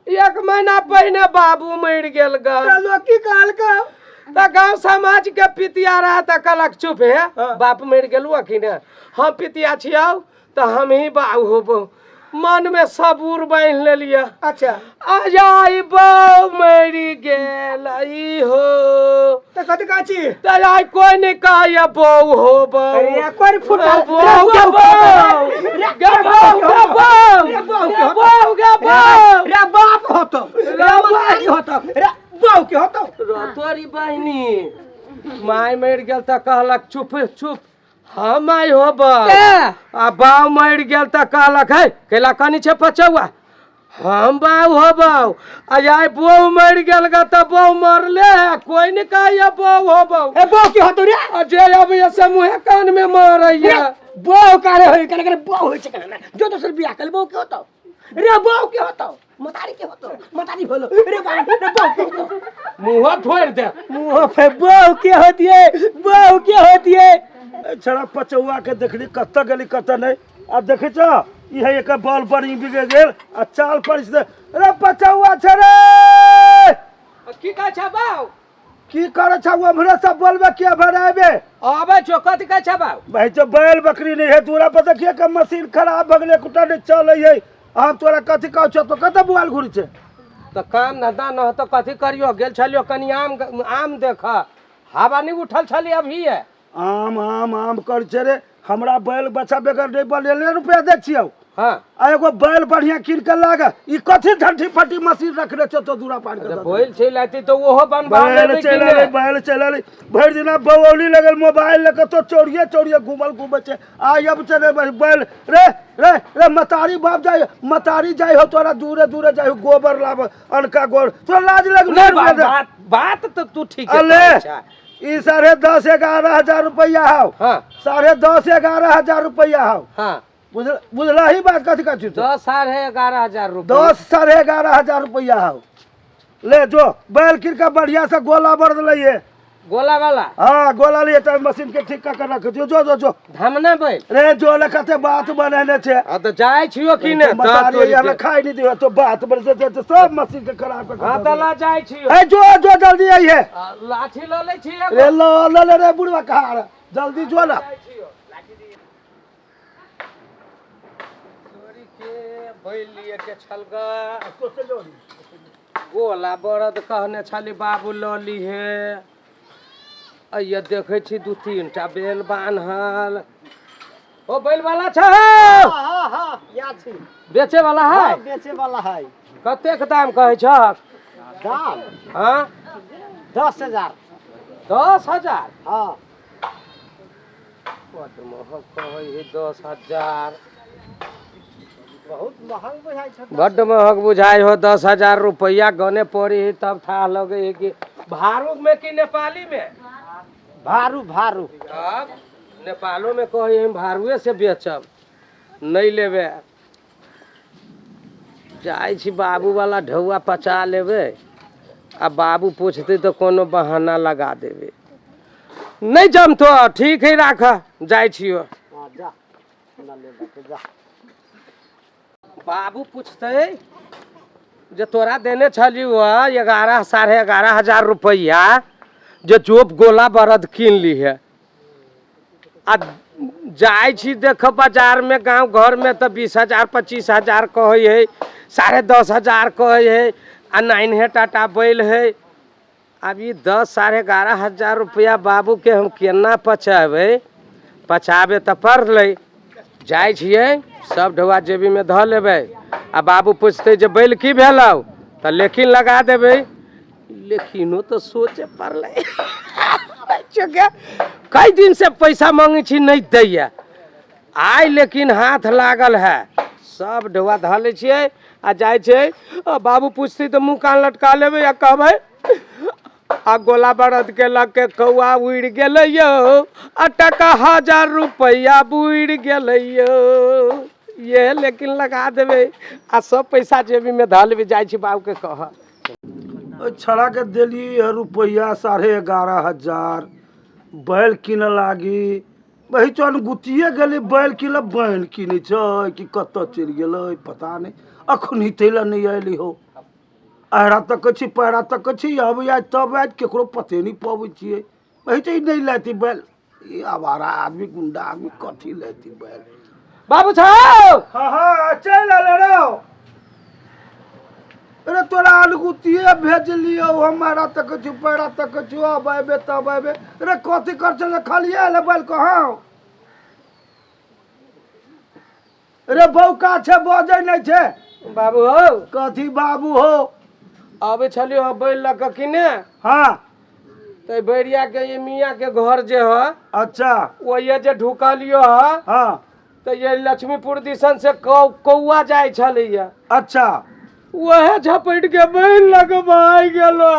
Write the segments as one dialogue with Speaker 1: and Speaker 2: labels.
Speaker 1: एक महीना पहले बाबू मर गेल
Speaker 2: लोग की कहल का
Speaker 1: तो गांव समाज के पितिया रहा तो कहलक चुप है बाप मर गेलू अखिन हम पितिया छियौ तो हम ही बाबू होबो मन में सबूर बांध ले लिया।
Speaker 2: अच्छा
Speaker 1: अजाई बाऊ मरी गेल ई हो
Speaker 2: तो कथी काची
Speaker 1: तो आई कोई नहीं कहा बहू हो बहू
Speaker 2: अरे कोई फुटा
Speaker 1: बहू के बहू गे बहू के बहू गे बहू के बहू
Speaker 2: रे बाप होतो रे माई होतो रे बाऊ के होतो
Speaker 1: तोरी बहनी माय मर गेल त कहलक चुप चुप हम आई होब आ बाऊ मर गेल त कहलक है केला कनी छे पचौआ हम बाऊ होब आ आई बहू मर गेल ग त बहू मरले कोई नहीं कहिए बहू होब
Speaker 2: ए बाऊ के होतो रे
Speaker 1: आ जे अब ऐसे मुंह कान में मारैया
Speaker 2: बाऊ कारे होई करे बाऊ होई छे ना जो दोसर बियाह कर बाऊ के होतो रे बाऊ के होतो मतारी के होतो मतारी बोलो रे बाऊ के होतो
Speaker 1: मुंह फोड़ दे
Speaker 2: मुंह पे बाऊ के होतिए बाऊ के होतिए
Speaker 3: छड़ा पचौआ के देखली कत्ता गली कत्ता नहीं आ देखे छ इहे एक बॉल बड़ी बिगे गेल आ चाल परिस दे रे पचौआ छरे
Speaker 1: की कह छ बाऊ
Speaker 3: की करे छ वो हमरे सब बोलबे के भराबे
Speaker 1: आबे छो कथि कह छ बाऊ
Speaker 3: भाई जो बैल बकरी नहीं है दूरा पर देखिए कि मशीन खराब भ गेले कुटा नहीं चल है हम तोरा कथि कहौ छ तो कत बुआल घुरी छे
Speaker 1: तो काम धंधा न हो तो कथी करियो गेल छलियो कनी आम देख हवा नहीं उठल छली अभी है
Speaker 3: आम आम आम कर छे रे हमरा बैल बच्चा बेगर नहीं बनेले रुपया दे छियौ
Speaker 1: हां
Speaker 3: आ एगो बैल बढ़िया कीन के लाग ई कथि झंठी फटी मशीन रखले छ तो दूरा पार के
Speaker 1: बोल छै लाती तो ओहो बनवा
Speaker 3: बैल चला ले भर दिना बवौली लगल मोबाइल लेके तो चोरिए घूमल घूमे छे आ अब चले बैल रे रे रे मतारी बाप जाय मतारी जाय हो तोरा दूरे जाय गोबर लाब अनका गोर तो लाज लग
Speaker 1: बात तो तू ठीक है
Speaker 3: अले ई 10,500-11,000 रुपया हाउ
Speaker 1: हां
Speaker 3: 10,500-11,000 रुपया हाउ
Speaker 1: हां
Speaker 3: बुझला ही बात कथी कहछी
Speaker 1: 10,11,000 रुपया
Speaker 3: 10,11,000 रुपया हाउ ले जो बैल किर का बढ़िया से गोला भर दलिए
Speaker 1: गोला वाला
Speaker 3: हाँ गोला लिए तो मशीन के ठीक कर रख दियो जो
Speaker 1: धमने बैल
Speaker 3: रे जो लखते बात बनेने छे
Speaker 1: आ तो जाय छियो कि ने
Speaker 3: तो यार खाई नहीं दियो तो बात बन तो सब मशीन के खराब कर
Speaker 1: हां त ला जाय छियो
Speaker 3: ए जो जल्दी आई है
Speaker 1: लाठी ल ले छियो
Speaker 3: रे ले रे बुढ़वा कहां जल्दी जो ना
Speaker 1: छोरी के बैल लिए के छलगा गोला बरद कहने छली बाबू ल ली है ये देखे छी 2-3 टा बैल बान्हल ओ बैल वाला छ
Speaker 2: हां या छी
Speaker 1: बेचे वाला है
Speaker 2: बेचे वाला है
Speaker 1: कते के दाम कहै छ
Speaker 2: दाम
Speaker 1: हां
Speaker 2: 10,000
Speaker 1: 10,000
Speaker 2: हां
Speaker 1: बड़ महंग कहै है 10,000
Speaker 2: बहुत महंग बुझाई छ
Speaker 1: बड़ महंग बुझाई हो 10,000 रुपया गने पड़ी है तब था लगे है कि भारू में कि नेपाली में
Speaker 2: भारू
Speaker 1: अब नेपालों में कहे हम भारुए से बेचब नहीं लेबे जाय छी बाबू वाला ढौआ पचा लेबे आ बाबू पूछते तो कोनो बहाना लगा देबे नहीं जम तो ठीक है राख जाय छियो
Speaker 2: जा ना ले जा
Speaker 1: बाबू पूछते जे तोरा देने छलियो 11,500 रुपया जे जोप गोला बरद कीन ली है आ जाय छी देख बाजार में गांव घर में तो 20,000-25,000 कहे है 10,500 कहे है आ 9 टाटा बैल है अब ये 10,500 रुपया बाबू के हम केना पचाबे तो पड़ ले जाय छियै सब ढौआ जेबी में ध लेबै आ बाबू पूछते जे बैल की भेलौ तो लेकिन लगा देबै लेकिनो तो सोचे पड़ले कई दिन से पैसा मांगे छी नहीं दैया आई लेकिन हाथ लागल है सब ढौआ ध ले छियै आ जाय छै बाबू पूछते तो मुँह कान लटका लेबै आ कहबै आ गोला बरद के लग के कौआ उड़ गेलै यो आ टका 1,000 रुपया बुड़ गेलै यो ये लेकिन लगा देबै आ सब पैसा जेबी में ध लेबै जाय छी बाबू के कह
Speaker 3: छड़ा के दिली रुपया 11,500 बैल किन लागी वही चन गुतिए गेली बैल किन बैल किने छ कि कत चल गेलै पता नहीं अखनी तैला नहीं आइली हो अहरा तक छी पैरा तक छी अब आज तब आज केकरो पते नहीं पाबै छियै पहचे नहीं लेती बैल ये आवारा आदमी गुंडा आदमी कथी लेती बैल
Speaker 1: बाबू छौ
Speaker 3: हाँ हाँ चल रे अरे तोरा अलगुतिये भेज लियो हमारा तक छु पैरा तक छु अब आबे तब आबे अरे कथी कर चले खालिए ले बैल कहाँ अरे बौका छे बजे नहीं छे
Speaker 1: बाबू हो
Speaker 3: कथी बाबू हो
Speaker 1: आबे छलियो बैल लग के किने
Speaker 3: हाँ
Speaker 1: तो बैरिया के ये मियाँ के घर जे है
Speaker 3: अच्छा
Speaker 1: वो ये जे ढुकलियो है
Speaker 3: हाँ
Speaker 1: तो ये लक्ष्मीपुर दिशन से कौआ जाय छलैया
Speaker 3: अच्छा
Speaker 1: वह झपट के बैल लग भाग गेलो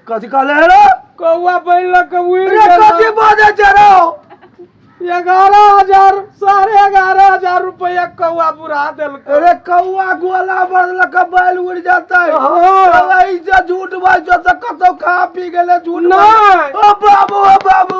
Speaker 3: कथी कहले रे
Speaker 1: कौआ बैल लग के उड़
Speaker 3: अरे कथी
Speaker 1: गेलो
Speaker 3: बाजे चरो
Speaker 1: 11,000 11,500 रुपया कौआ बुरा दिलको
Speaker 3: अरे कौआ गोला बदल का बैल उड़ जाता है
Speaker 1: हाँ।
Speaker 3: ऐसे झूठ बाज तो कतो खा पी गेले झूठ
Speaker 1: नहीं।
Speaker 3: ओ बाबू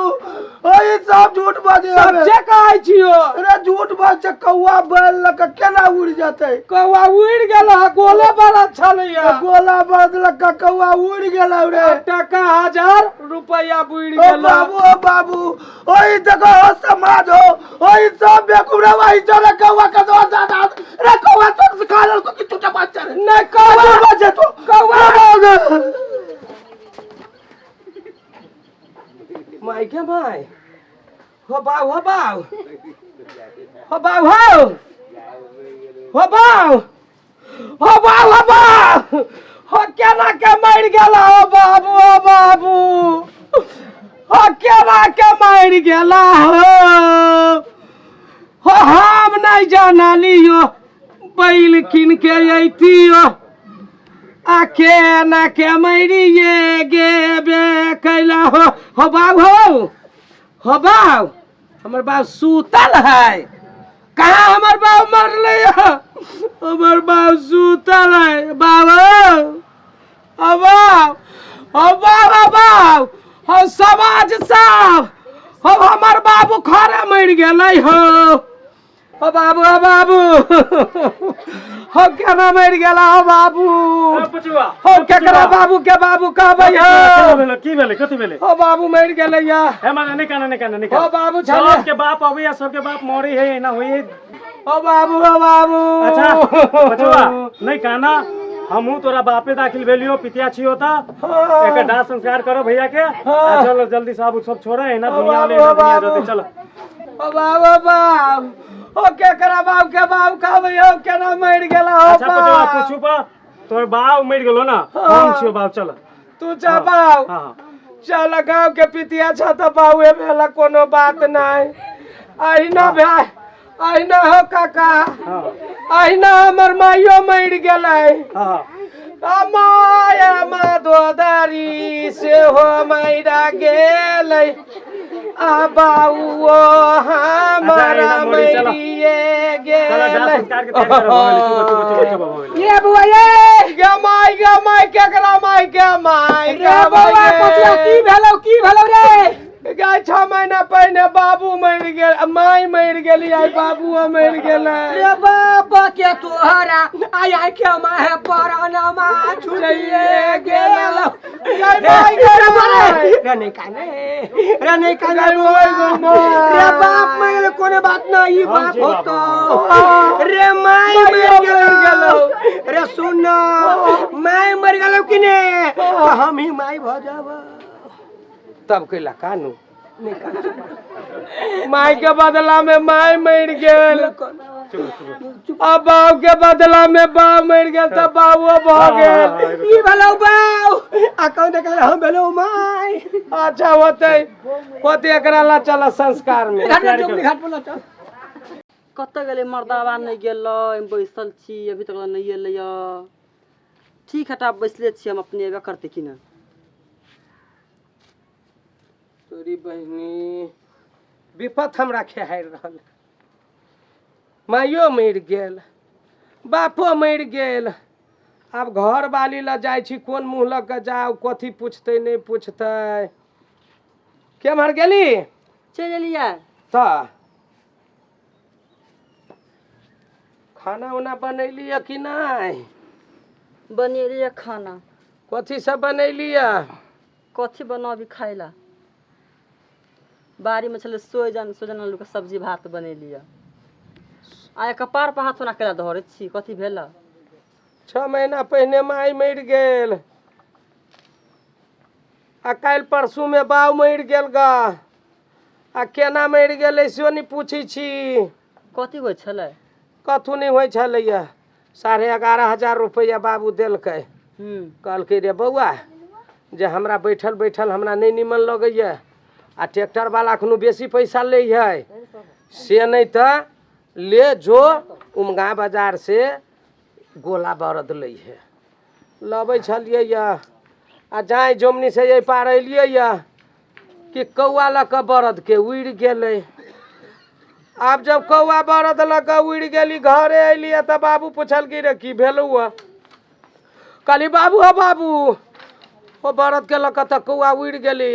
Speaker 3: ओए सब झूठ बाजे
Speaker 1: सच्चे कहै छियो
Speaker 3: अरे झूठ बाज कौआ बैल लग केना उड़ जाते
Speaker 1: कौआ उड़ गेलो गोले बड़ा छलैया
Speaker 3: गोला बदल का कौआ उड़ गेला रे
Speaker 1: टका 1000 रुपया बुड़
Speaker 3: ओ
Speaker 1: गेलो
Speaker 3: बाबू ओए देखो समाज हो ओए सब बेकुरा वही चले कौआ का दो दादा रे कौआ तो खाल को कि टूटा बच्चा रे
Speaker 1: नहीं कौआ
Speaker 3: बच्चा तो
Speaker 1: कौआ माई के माई हो बाऊ हो बाऊ हो बाऊ हो बाऊ हो बाऊ हो बाऊ हो केना के मर गेला हो बाबू हो केना के मर गेला हो हम नहीं जानलियो बैल किन के अइतियो आ केना के मरिए गेबे कैला हो बाऊ हो बाऊ हमर बाप सूतल है कहाँ हमर बाप मरले हमर बाप सूतल है बाबू बाबू हो समाज साहब हो हमर बाबू खरे मर गेलै हो बाबू हो केना मर गेला हो बाबू हो केकरा बाबू के बाबू कहबै हो
Speaker 4: की भेले कथी भेले
Speaker 1: हो बाबू मर गेलै या
Speaker 4: हे माने नहीं
Speaker 1: हो बाबू छले
Speaker 4: सबके बाप अबैया सबके बाप मरे है ना होई
Speaker 1: हो बाबू
Speaker 4: अच्छा बचवा नहीं कहना हमहू तोरा बापे दाखिल भेलियो पितिया छियो ता एक दाह संस्कार करो भैया के आ चलो जल्दी साहब सब छोड़े है ना दुनिया ले दुनिया जोते चलो
Speaker 1: हो बाबू हो केकरा बाबू के बाबू कहबै हो केना मर गेला हो
Speaker 4: अच्छा बचवा तू चुप तोर बाप मर गेलो ना हम छियो बाप चल
Speaker 1: तू जा बाऊ
Speaker 4: हां
Speaker 1: चल गाँव के पितिया छ त बाउए भेला कोनो बात नहीं अहिना भाई अहिना हो काका अहिना हमर माइयो मर गेलै
Speaker 4: हां
Speaker 1: माया माधोदारी से हो मैरा गेलै आ बाऊ हमारा मरिए गेलै
Speaker 2: ये बुआ ये
Speaker 1: गे माई केकरा माई के माई
Speaker 2: रे बुआ पतिया की भेलो रे
Speaker 1: गाय 6 महीना पहले बाबू मर गेल माई मर गेली आई बाबू मर गेलै
Speaker 2: रे बाबा के तोहरा आय के माहे पराना मा छुलिए गेल
Speaker 1: गाय माई
Speaker 2: रे
Speaker 1: के
Speaker 2: नहीं काने रे बाप मर कोनो बात नहीं बाप होतो रे माई मर गेलो रे सुन माई मर गेलो कि ने हम ही माई भ जाब
Speaker 1: तब कैला कानू माई के बदला में माई मर गेल अब बाबू के बदला में बाप मर गेल तब बाबू भ गेल
Speaker 2: ई भेलो बाऊ आ कौन देख हम भेलो माई
Speaker 1: अच्छा होते एकरा ला चला संस्कार में
Speaker 2: घाट बोला चल
Speaker 5: कत गेले मर्दावा नहीं गेल बैसल छी अभी तक नहीं एलै ठीक हटा बैसले छी हम अपने एबे करते कि ना
Speaker 1: तोरी बहनी विपत हमरा खेहार रहल माइयो मर गेल बापो मर गेल अब घर वाली ला जाय छी कोन मुँह लग के जाओ कथी पूछते नहीं पूछते के मर गेली
Speaker 5: चल एलिया
Speaker 1: त खाना उना बनैली कि नहीं
Speaker 5: बनेलिए खाना।
Speaker 1: कथी सब बनैलिया?
Speaker 5: कथी बनाओ अभी खाए ला? बाड़ी में छले सोजन आलू के सब्जी भात बनेलिए। आय कपार पर हाथ ओना केला धरे छी, कथी भेला?
Speaker 1: 6 महीना पहिने माय मरि गेल आ काल्हि परसू में बाऊ मरि गेल गा। आ केना मरि गेलै सेहो नहि पूछै छी।
Speaker 5: कथी होइ छलै?
Speaker 1: कथू नहीं होइ छलैया। 11,500 रुपया बाबू देलकै। कहलकै रे बौआ जे हमरा बैठल बैठल हमरा नहीं निमन लगैया आ ट्रैक्टर वाला खनु बेसी पैसा ले है से नहीं तो ले जो उमगा बाजार से गोला बरद ले है। लबै छलिए आ जाए जोमनी से ये पार अलिए कि कौआ लऽ कऽ बरद के उड़ि गेलै। आब जब कौआ बरद लऽ कऽ उड़ि गेली घरे अलिए तऽ बाबू पूछल कि रे की भेलौ? कहली बाबू हो बाबू ओ बरद के लऽ कऽ तऽ कौआ उड़ि गेली।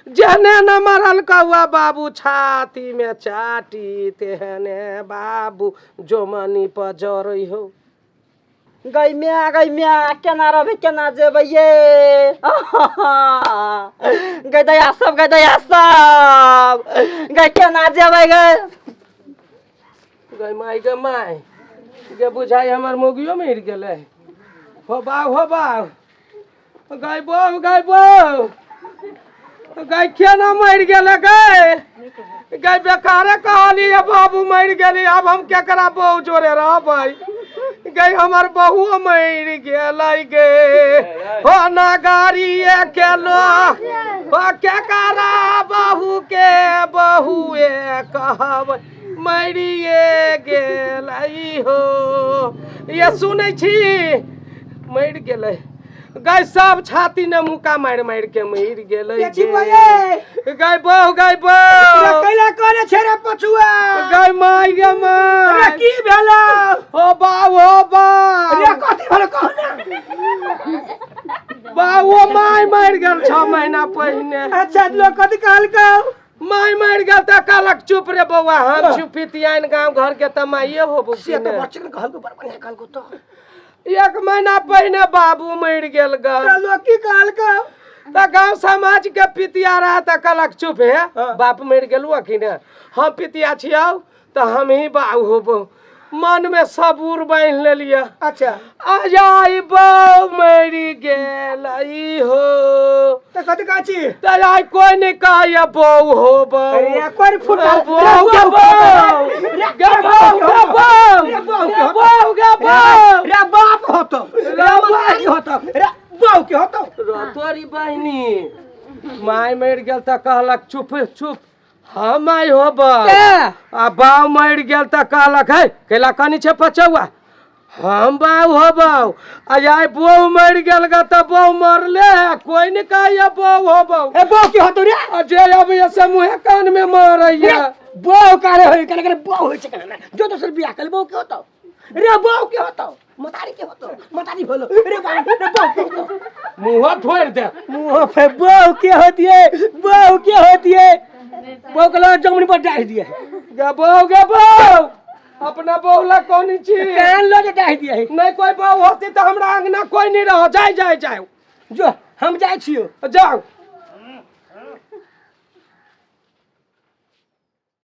Speaker 1: जेहने न मरल कौआ बाबू छाती में चाटी तेहने बाबू जोमनी पर जरै हो।
Speaker 5: गई म्या केना रहबे केना जेबै ये? गई दया सब गई केना जेबै गई?
Speaker 1: गई माय गे बुझाई हमर मोगियो मरि गेलै। हो बाऊ गई बहू गई केना मरि गेलै गई बेकारे कहली बाबू मरि गेली। अब हम केकरा बहू जोड़े रहबै? गई हमर बहू मरि गेलै गे हो नगरिए केलो हो केकरा बहू के बहुए कहबै मरिए गेलै हो। ये सुनै छी मरि गेलै। गई सब छाती ने मुका मारि मारि के मरि गेलै गई बहू
Speaker 2: कैला करे छे रे पछुआ?
Speaker 1: गई माय गे माय
Speaker 2: रे की भेला?
Speaker 1: हो बाऊ
Speaker 2: रे कथी भेल कहना?
Speaker 1: बाऊ माय मरि गेल 6 महीना पहिने।
Speaker 2: अच्छा लोग कथी कहलकौ?
Speaker 1: माय मरि गेल तऽ कहलक चुप रे बौआ हम चुपितियान गांव घर के तऽ माइये होबो
Speaker 2: से तो बच्चे कहलकौ बड़ बढ़िया कहलकौ तो।
Speaker 1: 1 महीना पहिने बाबू मरि गेल गा।
Speaker 2: लोग की कहलकौ?
Speaker 1: तऽ गांव समाज के पितिया रहा तऽ कहलक चुप हे बाप मरि गेलू कि ने हम पितिया छियौ तऽ हम ही बाऊ होबो। मन में सबूर बांध लेलिए।
Speaker 2: अच्छा
Speaker 1: आजाई बहू मरि गेलै हो
Speaker 2: तो कथी कहै छी?
Speaker 1: तऽ आई कोई नहीं कहैया बहू होबो।
Speaker 2: अरे कोई फुटा
Speaker 1: बहू गे बहू गे बहू
Speaker 2: रे बाप होतो रे माई होतो रे बहू के होतो।
Speaker 1: तोरी बहिनी माय मरि गेल तऽ कहलक चुप हम आई होबो। आ बाऊ मरि गेल तऽ कहलक है कैला कनी छै पचौआ हम बाऊ होबो। आई बहू मरि गेल गा तऽ बहू मरले है कोई नहीं कहैया बहू होबो।
Speaker 2: ए बहू के होतो रे?
Speaker 1: जे अब ये सब मुँहे कान में मारैया।
Speaker 2: बहू कारे होई करे बहू होई छै केना? जो दोसर बियाह कर बहू के होतो रे बहू के होतो मतारी के होतो मतारी भलो रे बहू के होतो।
Speaker 1: मुँह फोड़ दे
Speaker 2: मुंह पे बहू के होतिए बहू के लो जमनी पर डाल दिए
Speaker 1: गे बहू अपना बहू ला कौन छी
Speaker 2: कान लो जे डाल दिए
Speaker 1: नहीं कोई बहू होती तो हमरा अंगना कोई नहीं रहो। जाओ
Speaker 2: जो हम जाय छियो
Speaker 1: जाओ